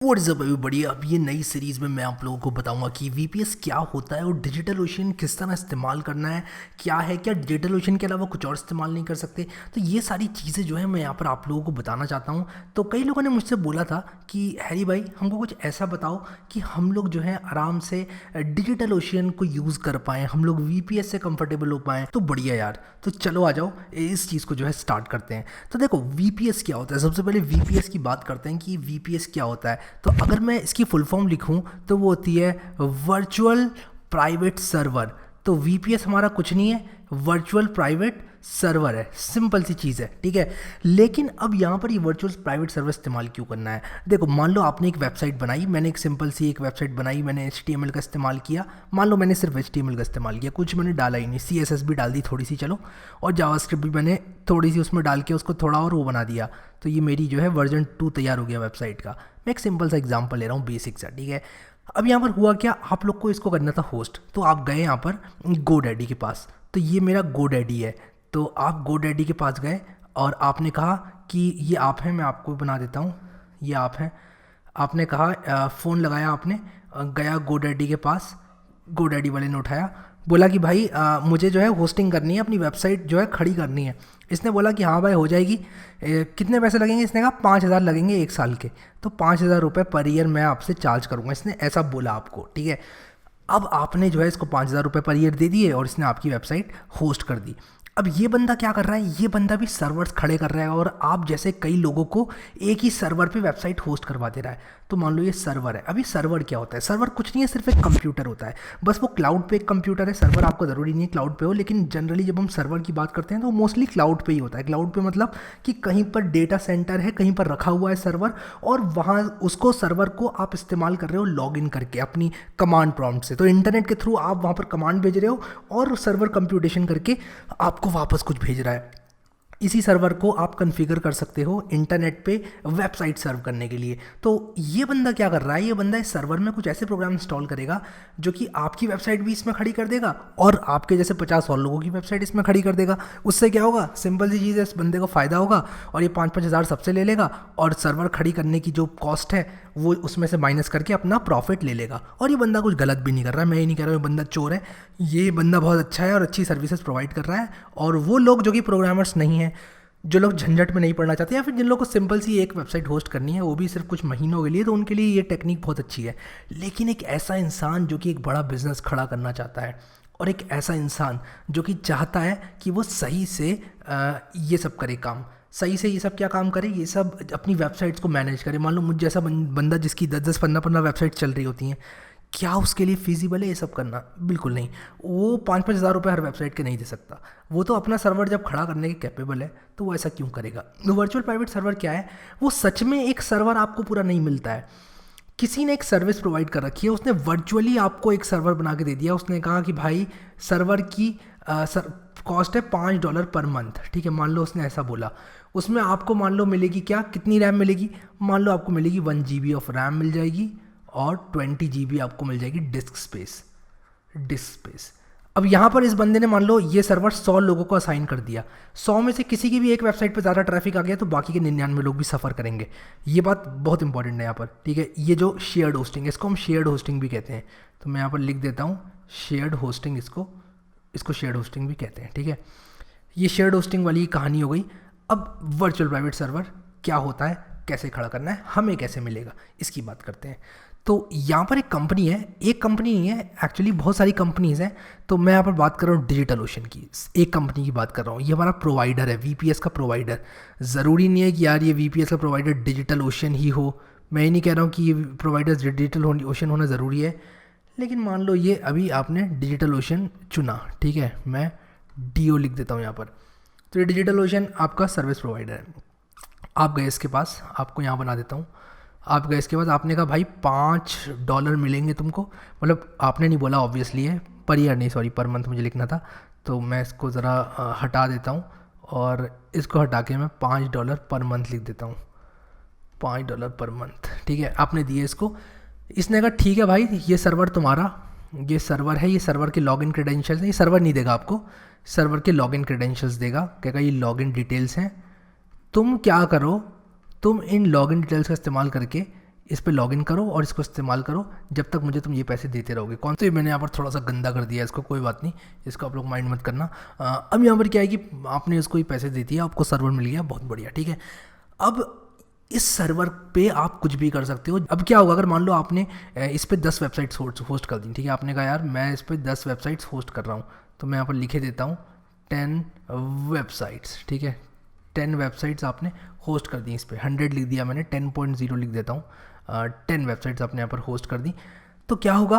What's up everybody. अब ये नई सीरीज़ में मैं आप लोगों को बताऊंगा कि वीपीएस क्या होता है और डिजिटल ओशन किस तरह इस्तेमाल करना है, क्या डिजिटल ओशन के अलावा कुछ और इस्तेमाल नहीं कर सकते। तो ये सारी चीज़ें जो है मैं यहाँ पर आप लोगों को बताना चाहता हूँ। तो कई लोगों ने मुझसे बोला था कि हैरी भाई हमको कुछ ऐसा बताओ कि हम लोग जो है आराम से डिजिटल ओशन को यूज़ कर पाएँ, हम लोग वीपीएस से कंफर्टेबल हो पाएँ। तो बढ़िया यार, तो चलो आ जाओ इस चीज़ को जो है स्टार्ट करते हैं। तो देखो वीपीएस क्या होता है, सबसे पहले वीपीएस की बात करते हैं कि वीपीएस क्या होता है। तो अगर मैं इसकी फुल फॉर्म लिखूं तो वो होती है वर्चुअल प्राइवेट सर्वर। तो वीपीएस हमारा कुछ नहीं है, वर्चुअल प्राइवेट सर्वर है। सिंपल सी चीज़ है, ठीक है। लेकिन अब यहाँ पर ये वर्चुअल प्राइवेट सर्वर इस्तेमाल क्यों करना है? देखो, मान लो आपने एक वेबसाइट बनाई, मैंने एक सिंपल सी एक वेबसाइट बनाई, मैंने HTML का इस्तेमाल किया। मान लो मैंने सिर्फ HTML का इस्तेमाल किया, कुछ मैंने डाला ही नहीं, CSS भी डाल दी थोड़ी सी, चलो, और जावास्क्रिप्ट भी मैंने थोड़ी सी उसमें डाल के उसको थोड़ा और वो बना दिया। तो ये मेरी जो है वर्जन 2 तैयार हो गया वेबसाइट का। मैं एक सिंपल सा एग्जांपल ले रहा हूँ, बेसिक सा, ठीक है। अब यहाँ पर हुआ क्या, आप लोग को इसको करना था होस्ट। तो आप गए यहाँ पर GoDaddy के पास। तो ये मेरा GoDaddy है। तो आप GoDaddy के पास गए और आपने कहा कि ये आप है, मैं आपको बना देता हूँ, ये आप हैं। आपने कहा, फ़ोन लगाया आपने, गया GoDaddy के पास। GoDaddy वाले ने उठाया, बोला कि भाई मुझे जो है होस्टिंग करनी है, अपनी वेबसाइट जो है खड़ी करनी है। इसने बोला कि हाँ भाई हो जाएगी। कितने पैसे लगेंगे? इसने कहा 5,000 लगेंगे 1 साल के। तो 5,000 रुपये पर ईयर मैं आपसे चार्ज करूँगा, इसने ऐसा बोला आपको, ठीक है। अब आपने जो है इसको 5,000 रुपये पर ईयर दे दिए और इसने आपकी वेबसाइट होस्ट कर दी। अब ये बंदा क्या कर रहा है, ये बंदा भी सर्वर्स खड़े कर रहा है और आप जैसे कई लोगों को एक ही सर्वर पे वेबसाइट होस्ट करवा दे रहा है। तो मान लो ये सर्वर है। अभी सर्वर क्या होता है? सर्वर कुछ नहीं है, सिर्फ एक कंप्यूटर होता है। बस वो क्लाउड पे एक कंप्यूटर है। सर्वर आपको ज़रूरी नहीं है क्लाउड पे हो, लेकिन जनरली जब हम सर्वर की बात करते हैं तो मोस्टली क्लाउड पे ही होता है। क्लाउड पे मतलब कि कहीं पर डेटा सेंटर है, कहीं पर रखा हुआ है सर्वर, और वहाँ उसको सर्वर को आप इस्तेमाल कर रहे हो लॉगिन करके अपनी कमांड प्रॉम्प्ट से। तो इंटरनेट के थ्रू आप वहाँ पर कमांड भेज रहे हो और सर्वर कंप्यूटेशन करके आपको वापस कुछ भेज रहा है। इसी सर्वर को आप कॉन्फ़िगर कर सकते हो इंटरनेट पे वेबसाइट सर्व करने के लिए। तो ये बंदा क्या कर रहा है, ये बंदा इस सर्वर में कुछ ऐसे प्रोग्राम इंस्टॉल करेगा जो कि आपकी वेबसाइट भी इसमें खड़ी कर देगा और आपके जैसे 50 और लोगों की वेबसाइट इसमें खड़ी कर देगा। उससे क्या होगा, सिंपल सी चीज़ है, इस बंदे को फ़ायदा होगा और ये 5-5 हज़ार सबसे ले लेगा और सर्वर खड़ी करने की जो कॉस्ट है वो उसमें से माइनस करके अपना प्रॉफिट ले लेगा। और ये बंदा कुछ गलत भी नहीं कर रहा है, मैं ये नहीं कह रहा हूँ ये बंदा चोर है। ये बंदा बहुत अच्छा है और अच्छी सर्विसेज प्रोवाइड कर रहा है। और वो लोग जो कि प्रोग्रामर्स नहीं हैं, जो लोग झंझट में नहीं पड़ना चाहते, या फिर जिन लोगों को सिंपल सी एक वेबसाइट होस्ट करनी है वो भी सिर्फ कुछ महीनों के लिए, तो उनके लिए ये टेक्निक बहुत अच्छी है। लेकिन एक ऐसा इंसान जो कि एक बड़ा बिजनेस खड़ा करना चाहता है और एक ऐसा इंसान जो कि चाहता है कि वो सही से ये सब करे काम, सही से ये सब क्या काम करे, ये सब अपनी वेबसाइट्स को मैनेज करे। मान लो मुझ जैसा बंदा जिसकी 10-10, 15-15 वेबसाइट चल रही होती हैं, क्या उसके लिए फिजिबल है ये सब करना? बिल्कुल नहीं। वो 5-5 हज़ार रुपये हर वेबसाइट के नहीं दे सकता। वो तो अपना सर्वर जब खड़ा करने के कैपेबल है तो वो ऐसा क्यों करेगा? तो वर्चुअल प्राइवेट सर्वर क्या है, वो सच में एक सर्वर आपको पूरा नहीं मिलता है। किसी ने एक सर्विस प्रोवाइड कर रखी है, उसने वर्चुअली आपको एक सर्वर बना के दे दिया। उसने कहा कि भाई सर्वर की कॉस्ट है $5 पर मंथ, ठीक है, मान लो उसने ऐसा बोला। उसमें आपको मान लो मिलेगी क्या, कितनी रैम मिलेगी? मान लो आपको मिलेगी 1 GB ऑफ रैम मिल जाएगी और 20 GB आपको मिल जाएगी डिस्क स्पेस। अब यहाँ पर इस बंदे ने मान लो ये सर्वर 100 लोगों को असाइन कर दिया। 100 में से किसी की भी एक वेबसाइट पर ज़्यादा ट्रैफिक आ गया तो बाकी के 99 लोग भी सफ़र करेंगे। ये बात बहुत इंपॉर्टेंट है यहाँ पर, ठीक है। ये जो शेयर्ड होस्टिंग है, इसको हम शेयर्ड होस्टिंग भी कहते हैं। तो मैं यहाँ पर लिख देता हूँ शेयर्ड होस्टिंग, इसको शेयर्ड होस्टिंग भी कहते हैं, ठीक है। ये शेयर्ड होस्टिंग वाली कहानी हो गई। अब वर्चुअल प्राइवेट सर्वर क्या होता है, कैसे खड़ा करना है, हमें कैसे मिलेगा, इसकी बात करते हैं। तो यहाँ पर एक कंपनी है, एक कंपनी नहीं है एक्चुअली, बहुत सारी कंपनीज़ हैं। तो मैं यहाँ पर बात कर रहा हूँ डिजिटल ओशन की, एक कंपनी की बात कर रहा हूँ। ये हमारा प्रोवाइडर है, वीपीएस का प्रोवाइडर। ज़रूरी नहीं है कि यार ये वीपीएस का प्रोवाइडर डिजिटल ओशन ही हो। मैं ये नहीं कह रहा हूँ कि ये प्रोवाइडर डिजिटल ओशन होना ज़रूरी है, लेकिन मान लो ये अभी आपने डिजिटल ओशन चुना, ठीक है, मैं DO लिख देता हूँ यहाँ पर। तो ये डिजिटल ओशन आपका सर्विस प्रोवाइडर है। आप गए इसके पास, आपको यहाँ बना देता हूँ। आप गए इसके बाद आपने कहा भाई $5 मिलेंगे तुमको, मतलब आपने नहीं बोला ऑब्वियसली है, पर ईयर नहीं, सॉरी पर मंथ मुझे लिखना था। तो मैं इसको ज़रा हटा देता हूँ और इसको हटा के मैं $5 पर मंथ लिख देता हूँ। $5 पर मंथ, ठीक है, आपने दिए इसको। इसने कहा ठीक है भाई, ये सर्वर तुम्हारा, ये सर्वर है, ये सर्वर के लॉगिन क्रेडेंशियल्स हैं। ये सर्वर नहीं देगा आपको, सर्वर के लॉगिन क्रेडेंशियल्स देगा, कहेगा ये लॉगिन डिटेल्स हैं, तुम क्या करो, तुम इन लॉगिन डिटेल्स का इस्तेमाल करके इस पर लॉगिन करो और इसको इस्तेमाल करो जब तक मुझे तुम ये पैसे देते रहोगे। कौन से मैंने यहाँ पर थोड़ा सा गंदा कर दिया इसको, कोई बात नहीं, इसको आप लोग माइंड मत करना। अब यहाँ पर क्या है कि आपने इसको ही पैसे दे दिए, आपको सर्वर मिल गया, बहुत बढ़िया, ठीक है। अब इस सर्वर पे आप कुछ भी कर सकते हो। अब क्या होगा, अगर मान लो आपने इस पर 10 वेबसाइट्स होस्ट कर दी, ठीक है, आपने कहा यार मैं इस पर 10 वेबसाइट्स होस्ट कर रहा हूँ, तो मैं यहाँ पर लिखे देता हूँ 10 वेबसाइट्स, ठीक है, 10 वेबसाइट्स आपने होस्ट कर दी, इस पर 100 लिख दिया मैंने, 10.0 लिख देता हूँ, 10 वेबसाइट्स आपने यहाँ पर होस्ट कर दी। तो क्या होगा,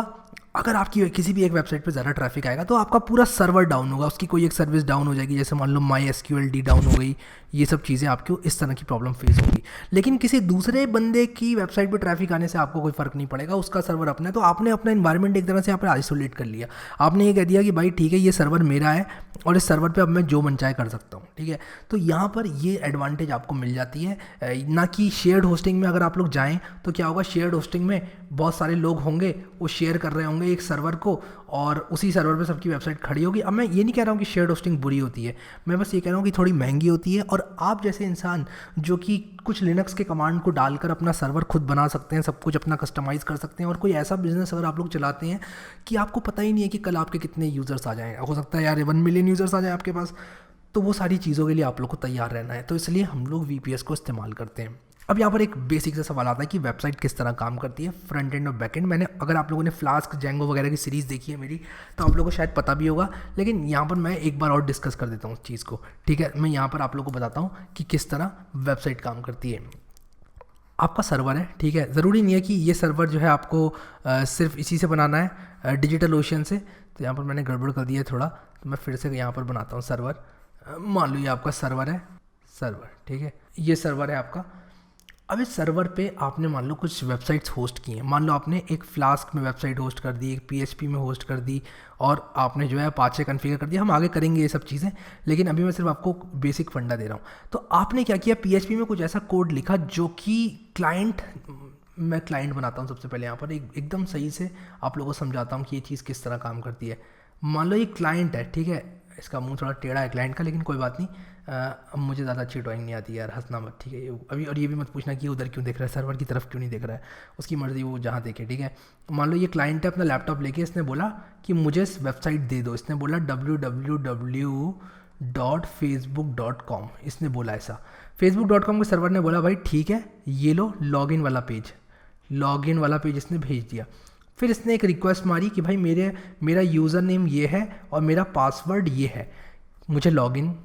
अगर आपकी किसी भी एक वेबसाइट पे ज़्यादा ट्रैफिक आएगा तो आपका पूरा सर्वर डाउन होगा, उसकी कोई एक सर्विस डाउन हो जाएगी, जैसे मान लो MySQL डाउन हो गई, ये सब चीज़ें आपको इस तरह की प्रॉब्लम फेस होगी। लेकिन किसी दूसरे बंदे की वेबसाइट पे ट्रैफिक आने से आपको कोई फ़र्क नहीं पड़ेगा, उसका सर्वर अपना है, तो आपने अपना इन्वायरमेंट एक तरह से यहाँ पर आइसोलेट कर लिया। आपने ये कह दिया कि भाई ठीक है ये सर्वर मेरा है और इस सर्वर पर अब मैं जो मन चाहे कर सकता हूँ, ठीक है। तो यहाँ पर ये एडवांटेज आपको मिल जाती है। ना कि शेयर्ड होस्टिंग में अगर आप लोग जाएँ तो क्या होगा, शेयर्ड होस्टिंग में बहुत सारे लोग होंगे, वो शेयर कर रहे होंगे एक सर्वर को और उसी सर्वर पे सबकी वेबसाइट खड़ी होगी। अब मैं ये नहीं कह रहा हूँ कि शेयर्ड होस्टिंग बुरी होती है, मैं बस ये कह रहा हूँ कि थोड़ी महंगी होती है, और आप जैसे इंसान जो कि कुछ लिनक्स के कमांड को डालकर अपना सर्वर खुद बना सकते हैं, सब कुछ अपना कस्टमाइज़ कर सकते हैं, और कोई ऐसा बिजनेस अगर आप लोग चलाते हैं कि आपको पता ही नहीं है कि कल आपके कितने यूज़र्स आ जाएँ, हो सकता है यार 1 मिलियन यूज़र्स आ जाए आपके पास, तो वो सारी चीज़ों के लिए आप लोग को तैयार रहना है। तो इसलिए हम लोग VPS को इस्तेमाल करते हैं। अब यहाँ पर एक बेसिक सा सवाल आता है कि वेबसाइट किस तरह काम करती है, फ्रंट एंड और बैक एंड। मैंने, अगर आप लोगों ने फ्लास्क, जेंगो वगैरह की सीरीज़ देखी है मेरी, तो आप लोगों को शायद पता भी होगा, लेकिन यहाँ पर मैं एक बार और डिस्कस कर देता हूँ उस चीज़ को, ठीक है। मैं यहाँ पर आप लोगों को बताता हूँ कि किस तरह वेबसाइट काम करती है। आपका सर्वर है, ठीक है, ज़रूरी नहीं है कि ये सर्वर जो है आपको सिर्फ इसी से बनाना है, डिजिटल ओशन से। तो यहाँ पर मैंने गड़बड़ कर दिया है थोड़ा, तो मैं फिर से यहाँ पर बनाता हूँ सर्वर। मान लो ये आपका सर्वर है, सर्वर, ठीक है, ये सर्वर है आपका। अब इस सर्वर पे आपने मान लो कुछ वेबसाइट्स होस्ट की हैं, मान लो आपने एक फ्लास्क में वेबसाइट होस्ट कर दी, एक PHP में होस्ट कर दी, और आपने जो है अपाचे कॉन्फ़िगर कर दिया। हम आगे करेंगे ये सब चीज़ें, लेकिन अभी मैं सिर्फ आपको बेसिक फंडा दे रहा हूँ। तो आपने क्या किया, PHP में कुछ ऐसा कोड लिखा जो कि क्लाइंट, मैं क्लाइंट बनाता हूँ सबसे पहले यहाँ पर, एकदम सही से आप लोगों को समझाता हूँ कि ये चीज़ किस तरह काम करती है। मान लो ये क्लाइंट है, ठीक है, इसका मुंह थोड़ा टेढ़ा है क्लाइंट का, लेकिन कोई बात नहीं। अब मुझे ज़्यादा अच्छी ड्राइंग नहीं आती यार, हंसना मत, ठीक है। अभी और ये भी मत पूछना कि उधर क्यों देख रहा है, सर्वर की तरफ क्यों नहीं देख रहा है, उसकी मर्ज़ी, वो जहाँ देखे, ठीक है। मान लो ये क्लाइंट है, अपना लैपटॉप लेके इसने बोला कि मुझे वेबसाइट दे दो, इसने बोला www.facebook.com, इसने बोला ऐसा। facebook.com के सर्वर ने बोला भाई ठीक है, ये लो लॉगिन वाला पेज, लॉगिन वाला पेज इसने भेज दिया। फिर इसने एक रिक्वेस्ट मारी कि भाई मेरा यूज़र नेम ये है और मेरा पासवर्ड ये है, मुझे लॉगिन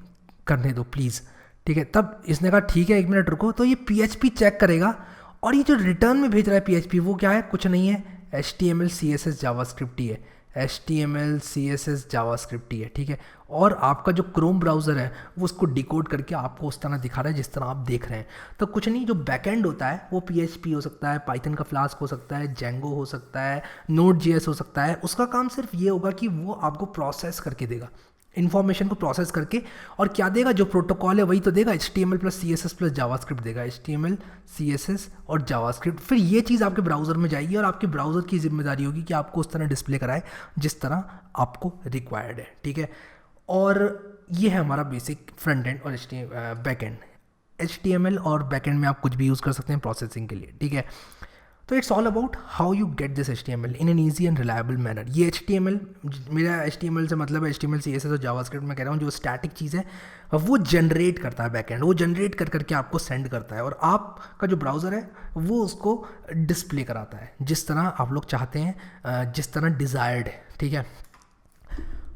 करने दो प्लीज़, ठीक है। तब इसने कहा ठीक है 1 मिनट रुको, तो ये PHP चेक करेगा, और ये जो रिटर्न में भेज रहा है PHP, वो क्या है, कुछ नहीं है, HTML CSS जावास्क्रिप्ट ही है, HTML CSS जावास्क्रिप्ट ही है, ठीक है। और आपका जो क्रोम ब्राउज़र है वो उसको डिकोड करके आपको उस तरह दिखा रहा है जिस तरह आप देख रहे हैं। तो कुछ नहीं, जो बैकएंड होता है वो PHP हो सकता है, पाइथन का फ्लास्क हो सकता है, जेंगो हो सकता है, Node.js हो सकता है। उसका काम सिर्फ ये होगा कि वो आपको प्रोसेस करके देगा, इन्फॉर्मेशन को प्रोसेस करके, और क्या देगा, जो प्रोटोकॉल है वही तो देगा, HTML + CSS + जावास्क्रिप्ट देगा, HTML CSS और जावास्क्रिप्ट। फिर ये चीज़ आपके ब्राउज़र में जाएगी और आपके ब्राउज़र की जिम्मेदारी होगी कि आपको उस तरह डिस्प्ले कराए जिस तरह आपको रिक्वायर्ड है, ठीक है। और ये है हमारा बेसिक फ्रंट एंड और बैक एंड। HTML और बैक एंड में आप कुछ भी यूज़ कर सकते हैं प्रोसेसिंग के लिए, ठीक है। तो it's all about how you get this HTML in an easy and reliable manner. ये HTML, मेरा HTML से मतलब है HTML CSS और जावास्क्रिप्ट, मैं कह रहा हूँ जो स्टैटिक चीज़ है वो जनरेट करता है बैकएंड, वो जनरेट कर करके आपको सेंड करता है, और आपका जो ब्राउज़र है वो उसको डिस्प्ले कराता है जिस तरह आप लोग चाहते हैं, जिस तरह डिज़ायर्ड है, ठीक है।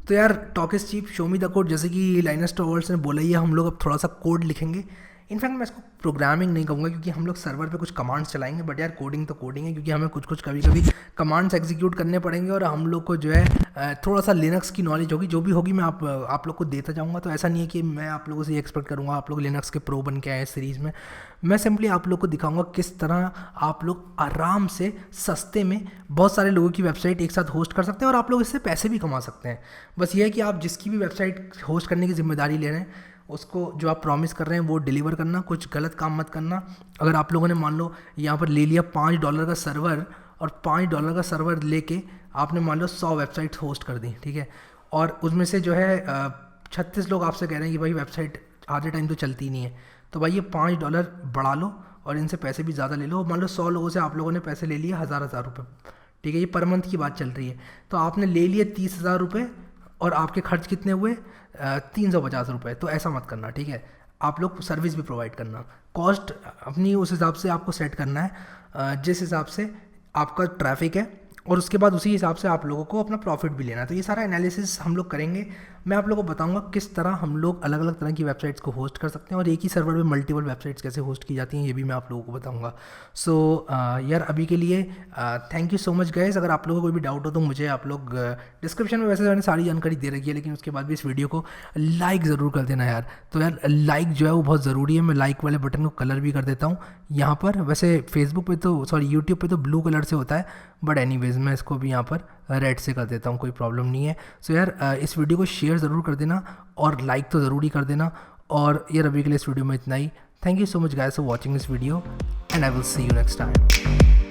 तो यार talk is cheap, show me the code, जैसे कि लाइनस टॉवर्ड्स ने बोला ही है, हम लोग अब थोड़ा सा कोड लिखेंगे। इनफैक्ट मैं इसको प्रोग्रामिंग नहीं कहूँगा क्योंकि हम लोग सर्वर पे कुछ कमांड्स चलाएंगे, बट यार कोडिंग तो कोडिंग है, क्योंकि हमें कुछ कभी कभी कमांड्स एग्जीक्यूट करने पड़ेंगे, और हम लोग को जो है थोड़ा सा लिनक्स की नॉलेज होगी, जो भी होगी मैं आप लोग को देता जाऊँगा। तो ऐसा नहीं है कि मैं आप लोगों से ये एक्सपेक्ट करूँगा आप लोग लिनक्स के प्रो बन के आए इस सीरीज़ में। मैं सिंपली आप लोग को दिखाऊंगा किस तरह आप लोग आराम से सस्ते में बहुत सारे लोगों की वेबसाइट एक साथ होस्ट कर सकते हैं, और आप लोग इससे पैसे भी कमा सकते हैं। बस ये है कि आप जिसकी भी वेबसाइट होस्ट करने की जिम्मेदारी ले रहे हैं, उसको जो आप प्रॉमिस कर रहे हैं वो डिलीवर करना, कुछ गलत काम मत करना। अगर आप लोगों ने मान लो यहाँ पर ले लिया $5 का सर्वर, और $5 का सर्वर लेके आपने मान लो 100 वेबसाइट्स होस्ट कर दी, ठीक है, और उसमें से जो है 36 लोग आपसे कह रहे हैं कि भाई वेबसाइट आधे टाइम तो चलती नहीं है, तो भाई ये $5 बढ़ा लो और इनसे पैसे भी ज़्यादा ले लो। मान लो 100 लोगों से आप लोगों ने पैसे ले लिए 1000 रुपये, ठीक है, ये पर मंथ की बात चल रही है। तो आपने ले लिए 30,000 रुपये और आपके खर्च कितने हुए 350 रुपये। तो ऐसा मत करना, ठीक है। आप लोग सर्विस भी प्रोवाइड करना, कॉस्ट अपनी उस हिसाब से आपको सेट करना है जिस हिसाब से आपका ट्रैफिक है, और उसके बाद उसी हिसाब से आप लोगों को अपना प्रॉफिट भी लेना है। तो ये सारा एनालिसिस हम लोग करेंगे। मैं आप लोगों को बताऊंगा किस तरह हम लोग अलग अलग तरह की वेबसाइट्स को होस्ट कर सकते हैं, और एक ही सर्वर में मल्टीपल वेबसाइट्स कैसे होस्ट की जाती हैं ये भी मैं आप लोगों को बताऊंगा। सो यार अभी के लिए thank you so much guys. अगर आप लोगों को कोई भी डाउट हो तो मुझे आप लोग डिस्क्रिप्शन में वैसे मैंने सारी जानकारी दे रखी है, लेकिन उसके बाद भी इस वीडियो को लाइक ज़रूर कर देना यार। तो यार लाइक जो है वो बहुत ज़रूरी है। मैं लाइक वाले बटन को कलर भी कर देता हूँ यहाँ पर। वैसे फेसबुक पे तो सॉरी यूट्यूब पे तो ब्लू कलर से होता है, बट एनीवेज मैं इसको भी यहाँ पर रेड से कर देता हूँ, कोई प्रॉब्लम नहीं है। सो यार इस वीडियो को शेयर ज़रूर कर देना और लाइक तो ज़रूर ही कर देना। और यार अभी के लिए इस वीडियो में इतना ही। Thank you so much guys for watching this video and I will see you next time.